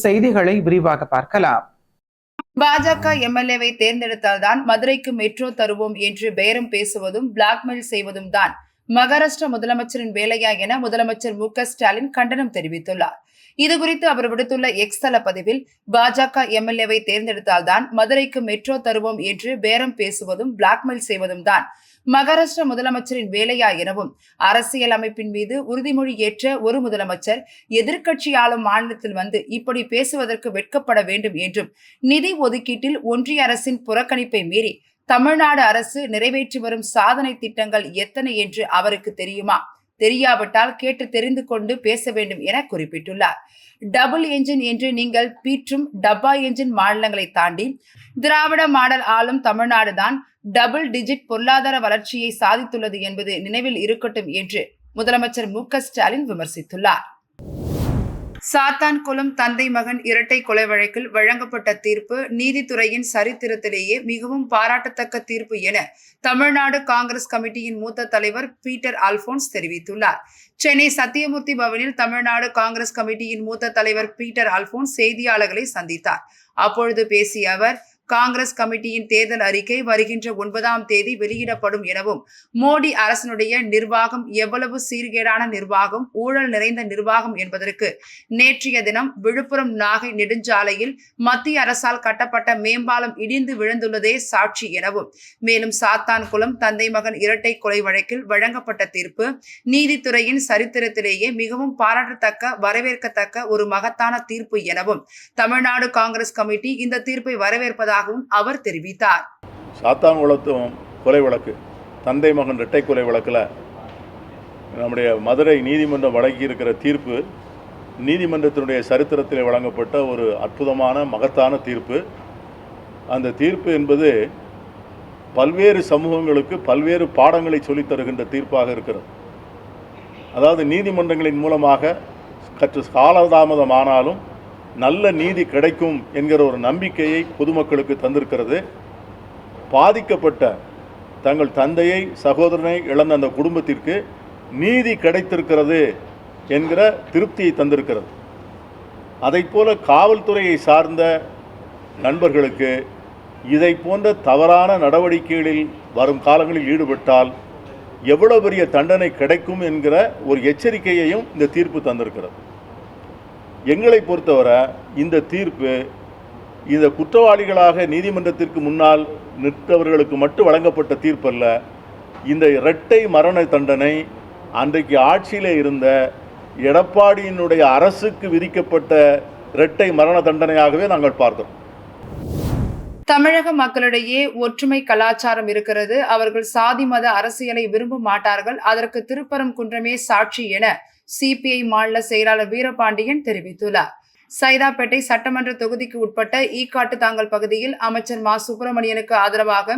செய்திகளை விரிவாக பார்க்கலாம். பாஜக எம்எல்ஏவை தேர்ந்தெடுத்தால்தான் மதுரைக்கு மெட்ரோ தருவோம் என்று பேரம் பேசுவதும் பிளாக்மெயில் செய்வதும் தான் மகாராஷ்டிரா முதலமைச்சரின் வேலையா என முதலமைச்சர் மு.க.ஸ்டாலின் கண்டனம் தெரிவித்துள்ளார். இதுகுறித்து அவர் விடுத்துள்ள எக்ஸ் தள பதிவில், பாஜக எம்எல்ஏவை தேர்ந்தெடுத்தால்தான் மதுரைக்கு மெட்ரோ தருவோம் என்று பேரம் பேசுவதும் பிளாக்மெயில் செய்வதும் தான் மகாராஷ்டிரா முதலமைச்சரின் வேலையா எனவும், அரசியல் அமைப்பின் மீது உறுதிமொழி ஏற்ற ஒரு முதலமைச்சர் எதிர்க்கட்சி ஆளும் மாநிலத்தில் வந்து இப்படி பேசுவதற்கு வெட்கப்பட வேண்டும் என்றும், நிதி ஒதுக்கீட்டில் ஒன்றிய அரசின் புறக்கணிப்பை மீறி தமிழ்நாடு அரசு நிறைவேற்றி வரும் சாதனை திட்டங்கள் எத்தனை என்று அவருக்கு தெரியுமா? தெரியாவிட்டால் கேட்டு தெரிந்து கொண்டு பேச வேண்டும் என குறிப்பிட்டுள்ளார். டபுள் என்ஜின் என்று நீங்கள் பீற்றும் டப்பா என்ஜின் மாநிலங்களை தாண்டி திராவிட மாடல் ஆளும் தமிழ்நாடுதான் டபுள் டிஜிட் பொருளாதார வளர்ச்சியை சாதித்துள்ளது என்பது நினைவில் இருக்கட்டும் என்று முதலமைச்சர் மு.க.ஸ்டாலின் விமர்சித்துள்ளார். சாத்தான்குளம் தந்தை மகன் இரட்டை கொலை வழக்கில் வழங்கப்பட்ட தீர்ப்பு நீதித்துறையின் சரித்திரத்திலேயே மிகவும் பாராட்டத்தக்க தீர்ப்பு என தமிழ்நாடு காங்கிரஸ் கமிட்டியின் மூத்த தலைவர் பீட்டர் அல்போன்ஸ் தெரிவித்துள்ளார். சென்னை சத்தியமூர்த்தி பவனில் தமிழ்நாடு காங்கிரஸ் கமிட்டியின் மூத்த தலைவர் பீட்டர் அல்போன்ஸ் செய்தியாளர்களை சந்தித்தார். அப்பொழுது பேசிய அவர், காங்கிரஸ் கமிட்டியின் தேர்தல் அறிக்கை வருகின்ற 9ஆம் தேதி வெளியிடப்படும் எனவும், மோடி அரசனுடைய நிர்வாகம் எவ்வளவு சீர்கேடான நிர்வாகம், ஊழல் நிறைந்த நிர்வாகம் என்பதற்கு நேற்றைய தினம் விழுப்புரம் நாகை நெடுஞ்சாலையில் மத்திய அரசால் கட்டப்பட்ட மேம்பாலம் இடிந்து விழுந்துள்ளதே சாட்சி எனவும், மேலும் சாத்தான்குளம் தந்தை மகன் இரட்டை கொலை வழக்கில் வழங்கப்பட்ட தீர்ப்பு நீதித்துறையின் சரித்திரத்திலேயே மிகவும் பாராட்டத்தக்க வரவேற்கத்தக்க ஒரு மகத்தான தீர்ப்பு எனவும், தமிழ்நாடு காங்கிரஸ் கமிட்டி இந்த தீர்ப்பை வரவேற்பதாக அவர் தெரிவித்தார். சாத்தான்குளத்து கொலை வழக்கு, தந்தை மகன் இரட்டை கொலை வழக்கில் நம்முடைய மதுரை நீதிமன்றம் வழங்கி இருக்கிற தீர்ப்பு நீதிமன்றத்தினுடைய சரித்திரத்தில் வழங்கப்பட்ட ஒரு அற்புதமான மகத்தான தீர்ப்பு. அந்த தீர்ப்பு என்பது பல்வேறு சமூகங்களுக்கு பல்வேறு பாடங்களை சொல்லித் தருகின்ற தீர்ப்பாக இருக்கிறது. அதாவது நீதிமன்றங்களின் மூலமாக சற்று காலதாமதமானாலும் நல்ல நீதி கிடைக்கும் என்கிற ஒரு நம்பிக்கையை பொதுமக்களுக்கு தந்திருக்கிறது. பாதிக்கப்பட்ட தங்கள் தந்தையை சகோதரனை இழந்த அந்த குடும்பத்திற்கு நீதி கிடைத்திருக்கிறது என்கிற திருப்தியை தந்திருக்கிறது. அதைப்போல காவல்துறையை சார்ந்த நண்பர்களுக்கு இதை போன்ற தவறான நடவடிக்கைகளில் வரும் காலங்களில் ஈடுபட்டால் எவ்வளவு பெரிய தண்டனை கிடைக்கும் என்கிற ஒரு எச்சரிக்கையையும் இந்த தீர்ப்பு தந்திருக்கிறது. எங்களை பொறுத்தவரை இந்த தீர்ப்பு இந்த குற்றவாளிகளாக நீதிமன்றத்திற்கு முன்னால் நிற்றவர்களுக்கு மட்டும் வழங்கப்பட்ட தீர்ப்பல்ல. இந்த இரட்டை மரண தண்டனை அன்றைக்கு ஆட்சியில் இருந்த எடப்பாடியினுடைய அரசுக்கு விதிக்கப்பட்ட இரட்டை மரண தண்டனையாகவே நாங்கள் பார்க்கிறோம். தமிழக மக்களிடையே ஒற்றுமை கலாச்சாரம் இருக்கிறது. அவர்கள் சாதி மத அரசியலை விரும்ப மாட்டார்கள். அதற்கு திருப்பரங்குன்றமே சாட்சி என சிபிஐ மாநில செயலாளர் வீரபாண்டியன் தெரிவித்துள்ளார். சைதாப்பேட்டை சட்டமன்ற தொகுதிக்கு உட்பட்ட ஈக்காட்டு தாங்கல் பகுதியில் அமைச்சர் மா சுப்பிரமணியனுக்கு ஆதரவாக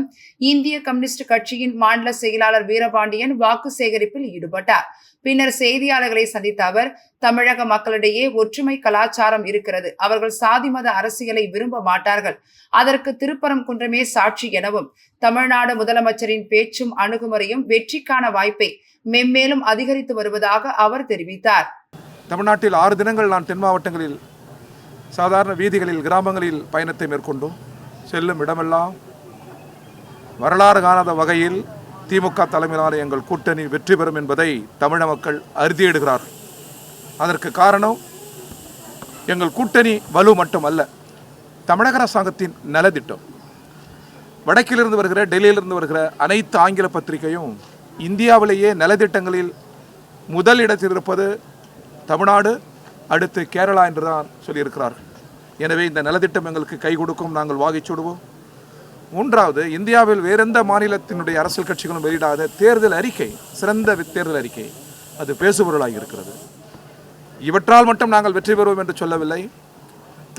இந்திய கம்யூனிஸ்ட் கட்சியின் மாநில செயலாளர் வீரபாண்டியன் வாக்கு சேகரிப்பில் ஈடுபட்டார். பின்னர் செய்தியாளர்களை சந்தித்த அவர், தமிழக மக்களிடையே ஒற்றுமை கலாச்சாரம் இருக்கிறது. அவர்கள் சாதி மத அரசியலை விரும்ப மாட்டார்கள். அதற்கு திருப்பரங்குன்றமே சாட்சி எனவும், தமிழ்நாடு முதலமைச்சரின் பேச்சும் அணுகுமுறையும் வெற்றிக்கான வாய்ப்பை மென்மேலும் அதிகரித்து வருவதாக அவர் தெரிவித்தார். தமிழ்நாட்டில் 6 தினங்கள் நான் தென் மாவட்டங்களில் சாதாரண வீதிகளில் கிராமங்களில் பயணத்தை மேற்கொண்டோம். செல்லும் இடமெல்லாம் வரலாறு காணாத வகையில் திமுக தலைமையிலான எங்கள் கூட்டணி வெற்றி பெறும் என்பதை தமிழக மக்கள் அறுதியிடுகிறார்கள். அதற்கு காரணம் எங்கள் கூட்டணி வலு மட்டுமல்ல, தமிழக அரசாங்கத்தின் நலத்திட்டம். வடக்கிலிருந்து வருகிற டெல்லியிலிருந்து வருகிற அனைத்து ஆங்கில பத்திரிகையும் இந்தியாவிலேயே நலத்திட்டங்களில் முதல் இடத்தில் இருப்பது தமிழ்நாடு, அடுத்து கேரளா என்றுதான் சொல்லியிருக்கிறார்கள். எனவே இந்த நலத்திட்டம் எங்களுக்கு கை கொடுக்கும், நாங்கள் வாகிச்சுடுவோம். மூன்றாவது, இந்தியாவில் வேறெந்த மாநிலத்தினுடைய அரசியல் கட்சிகளும் வெளியிடாத தேர்தல் அறிக்கை, சிறந்த தேர்தல் அறிக்கை, அது பேசுபொருளாக இருக்கிறது. இவற்றால் மட்டும் நாங்கள் வெற்றி பெறுவோம் என்று சொல்லவில்லை.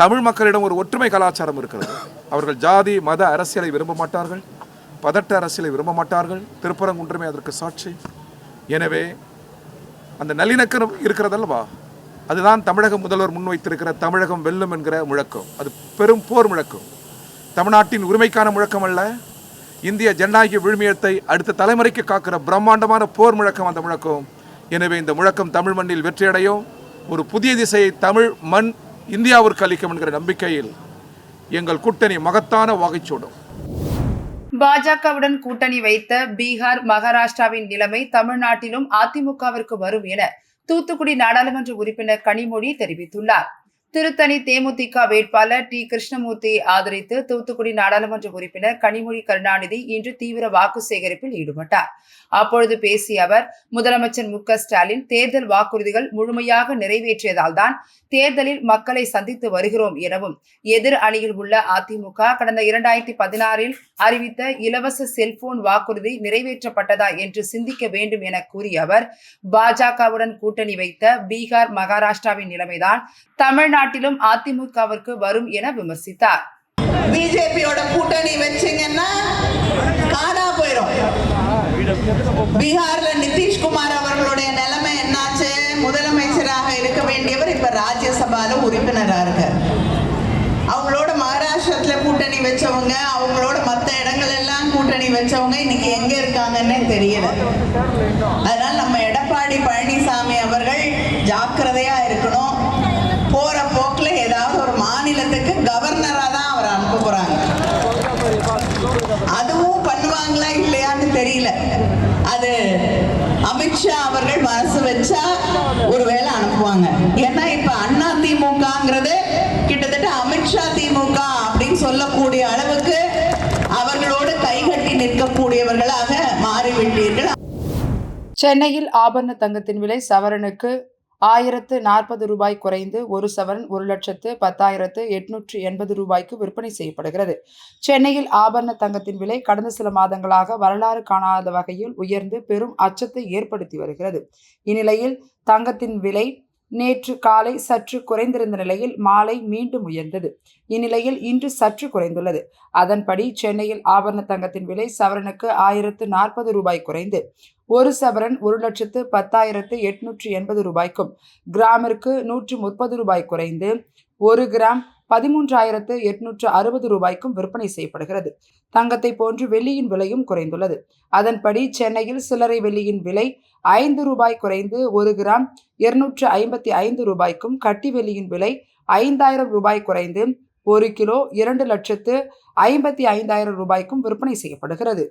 தமிழ் மக்களிடம் ஒரு ஒற்றுமை கலாச்சாரம் இருக்கிறது. அவர்கள் ஜாதி மத அரசியலை விரும்ப மாட்டார்கள், பதட்ட அரசியலை விரும்ப மாட்டார்கள். திருப்பரங்குன்றமே அதற்கு சாட்சி. எனவே அந்த நல்லிணக்கம் இருக்கிறதல்லவா, அதுதான் தமிழக முதல்வர் முன்வைத்திருக்கிற தமிழகம் வெல்லும் என்கிற முழக்கம். அது பெரும் போர் முழக்கம், தமிழ்நாட்டின் உரிமைக்கான முழக்கம் அல்ல. இந்திய ஜனநாயக விழுமியத்தை அடுத்த தலைமுறைக்கு காக்கிற பிரம்மாண்டமான போர் முழக்கம் அந்த முழக்கம். எனவே இந்த முழக்கம் தமிழ் மண்ணில் வெற்றியடையும். ஒரு புதிய திசையை தமிழ் மண் இந்தியாவிற்கு அளிக்கும் என்கிற நம்பிக்கையில் எங்கள் கூட்டணி மகத்தான வாகைச்சூடும். பாஜகவுடன் கூட்டணி வைத்த பீகார், மகாராஷ்டிராவின் நிலைமை தமிழ்நாட்டிலும் அதிமுகவிற்கு வரும் என தூத்துக்குடி நாடாளுமன்ற உறுப்பினர் கனிமொழி தெரிவித்துள்ளார். திருத்தணி தேமுதிக வேட்பாளர் டி. கிருஷ்ணமூர்த்தியை ஆதரித்து தூத்துக்குடி நாடாளுமன்ற உறுப்பினர் கனிமொழி கருணாநிதி இன்று தீவிர வாக்கு சேகரிப்பில் ஈடுபட்டார். அப்பொழுது பேசிய அவர், முதலமைச்சர் மு.க.ஸ்டாலின் தேர்தல் வாக்குறுதிகள் முழுமையாக நிறைவேற்றியதால் தான் தேர்தலில் மக்களை சந்தித்து வருகிறோம் எனவும், எதிர் அணியில் உள்ள அதிமுக கடந்த 2016 அறிவித்த இலவச செல்போன் வாக்குறுதி நிறைவேற்றப்பட்டதா என்று சிந்திக்க வேண்டும் என கூறிய அவர், பாஜகவுடன் கூட்டணி வைத்த பீகார், மகாராஷ்டிராவின் நிலைமைதான் தமிழ்நாட்டிலும் அதிமுகவிற்கு வரும் என விமர்சித்தார். பிஜேபியோட கூட்டணி வச்சீங்கன்னா காணா போயிடும். பீகார்ல நிதிஷ்குமார் அவர்களுடைய நிலைமை என்னாச்சு? முதலமைச்சராக இருக்க வேண்டியவர் இப்ப ராஜ்யசபால உறுப்பினரா இருக்கார். அவங்களோட மகாராஷ்டிரத்துல கூட்டணி வச்சவங்க, அவங்களோட மற்ற இடங்கள் எல்லாம் கூட்டணி வச்சவங்க இன்னைக்கு எங்க இருக்காங்கன்னு தெரியல. அதனால நம்ம எடப்பாடி பழனிசாமி அவர்கள் ஜாக்கிரதையா இருக்கணும். போற போக்குல ஏதாவது ஒரு மாநிலத்துக்கு கவர்னரா தான் அவர் அனுப்ப போறாங்க. அதுவும் பண்ணுவாங்களா இல்லையான்னு தெரியல. அது அமித்ஷா அவர்கள் மனசு வச்சா ஒருவேளை அனுப்புவாங்க. ஏன்னா இப்ப அண்ணா திமுகங்கிறது கிட்டத்தட்ட அமித்ஷா திமுக அப்படின்னு சொல்லக்கூடிய அளவுக்கு அவர்களோடு கைகட்டி நிற்கக்கூடியவர்களாக மாறிவிட்டீர்கள். சென்னையில் ஆபரண தங்கத்தின் விலை சவரனுக்கு 1040 ரூபாய் குறைந்து ஒரு சவரன் 1,10,880 ரூபாய்க்கு விற்பனை செய்யப்படுகிறது. சென்னையில் ஆபரண தங்கத்தின் விலை கடந்த சில மாதங்களாக வரலாறு காணாத வகையில் உயர்ந்து பெரும் அச்சத்தை ஏற்படுத்தி வருகிறது. இந்நிலையில் தங்கத்தின் விலை நேற்று காலை சற்று குறைந்திருந்த நிலையில் மாலை மீண்டும் உயர்ந்தது. இந்நிலையில் இன்று சற்று குறைந்துள்ளது. அதன்படி சென்னையில் ஆபரண தங்கத்தின் விலை சவரனுக்கு 1040 ரூபாய் குறைந்து ஒரு சவரன் 1,10,880 ரூபாய்க்கும், கிராமிற்கு 130 ரூபாய் குறைந்து ஒரு கிராம் 13,860 ரூபாய்க்கும் விற்பனை செய்யப்படுகிறது. தங்கத்தை போன்று வெள்ளியின் விலையும் குறைந்துள்ளது. அதன்படி சென்னையில் சில்லறை வெள்ளியின் விலை 5 ரூபாய் குறைந்து ஒரு கிராம் 255 ரூபாய்க்கும், கட்டி வெள்ளியின் விலை 5,000 ரூபாய் குறைந்து ஒரு கிலோ 2,55,000 ரூபாய்க்கும் விற்பனை செய்யப்படுகிறது.